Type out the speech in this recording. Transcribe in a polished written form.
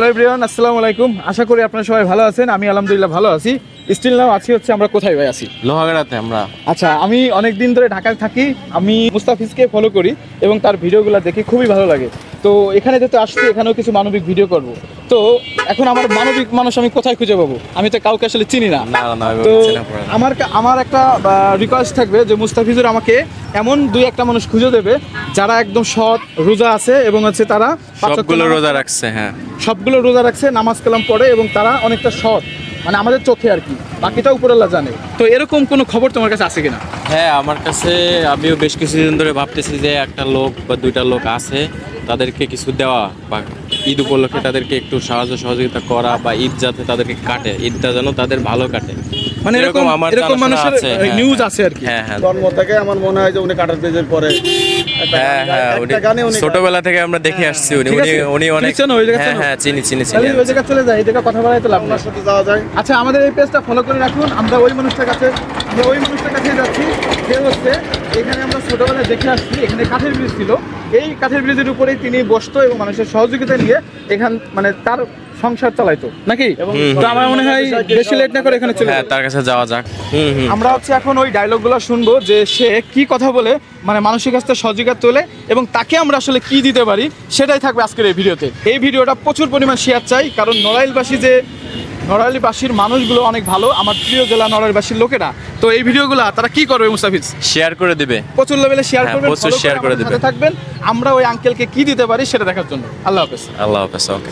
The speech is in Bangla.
হ্যালো এভরিওয়ান, আসসালামু আলাইকুম। আশা করি আপনারা সবাই ভালো আছেন। আমি আলহামদুলিল্লাহ ভালো আছি। স্টিল নাও আছি হচ্ছে আমরা কোথায় ভাই আছি? লোহাগাড়াতে আমরা। আচ্ছা, আমি অনেক দিন ধরে ঢাকায় থাকি। আমি মুস্তাফিজকে ফলো করি এবং তার ভিডিওগুলো দেখে খুবই ভালো লাগে। তো এখানে যেহেতু আসছি, এখানেও কিছু মানবিক ভিডিও করব। তো এখন আমার মানবিক মানুষ আমি কোথায় খুঁজে পাবো? আমি তো কাউকে আসলে চিনি না। তো আমার একটা রিকোয়েস্ট থাকবে যে মুস্তাফিজুর আমাকে এমন দুই একটা মানুষ খুঁজে দেবে যারা একদম সৎ, রোজা আছে এবং হচ্ছে তারা সবগুলো রোজা রাখছে। হ্যাঁ, সবগুলো রোজা রাখছে, নামাজ কালাম পড়ে এবং তারা অনেকটা সৎ, মানে আমাদের চোখে আর কি, বাকিটা উপরআল্লাহ জানে। তো এরকম কোনো খবর তোমার কাছে আছে কিনা? হ্যাঁ, আমার কাছে আমিও বেশ কিছুদিন ধরে ভাবতেছি যে একটা লোক বা দুইটা লোক আছে, তাদেরকে কিছু দেওয়া বা ঈদ উপলক্ষে তাদেরকে একটু সাহায্য সহযোগিতা করা বা ঈদ যাতে তাদেরকে কাটে, ঈদটা যেন তাদের ভালো কাটে, মানে এরকম জানাশোনা মানুষের আছে। হ্যাঁ, নিউজ আছে আর কি। হ্যাঁ হ্যাঁ জন্ম থেকে আমার মনে হয় যে উনি কাটার পেজের পরে হ্যাঁ হ্যাঁ উনি ছোটবেলা থেকে আমরা দেখে আসছি। উনি ঠিক আছে। উনি অনেক চিনেছেন ওই জায়গা? হ্যাঁ হ্যাঁ চিনি তাহলে ওই জায়গা চলে যাই, এই জায়গা কথা বলাই তো লাভ না। আপনার সাথে যাওয়া যায়। আচ্ছা, আমাদের এই পেজটা ফলো করে রাখুন। আমরা ওই মানুষটার কাছে যাচ্ছি। সে হচ্ছে এখানে আমরা ছোটবেলায় দেখে আসছি, এখানে কাঠের ব্রিজ ছিল। এই কাঠের ব্রিজের উপরেই তিনি বসতো এবং মানুষের সহযোগিতা নিয়ে এখান মানে তার সংসার চালাইতো নাকি। তো আমার মনে হয় বেশি লেট না করে এখানে চলে হ্যাঁ যাই। তার কাছে যাওয়া যাক। আমরা হচ্ছে এখন ওই ডায়লগগুলো শুনবো যে সে কি কথা বলে মানে মানুষের কাছ থেকে সহযোগিতা তোলে এবং তাকে আমরা আসলে কি দিতে পারি, সেটাই থাকবে আজকের এই ভিডিওতে। এই ভিডিওটা প্রচুর পরিমাণ শেয়ার চাই, কারণ নড়াইলবাসীর মানুষগুলো অনেক ভালো, আমার প্রিয় জেলা নড়াইলবাসীর লোকেরা। তো এই ভিডিওগুলো তারা কি করবে মুস্তাফিজ? শেয়ার করে দিবে, প্রচুর লেভেলে শেয়ার হ্যাঁ, করবেন, প্রচুর follow শেয়ার করে আমাদের দিবেন। সাথে থাকবেন। আমরা ওই আঙ্কেলকে কি দিতে পারি সেটা দেখার জন্য। আল্লাহ হাফেজ। আল্লাহ হাফেজ। ওকে।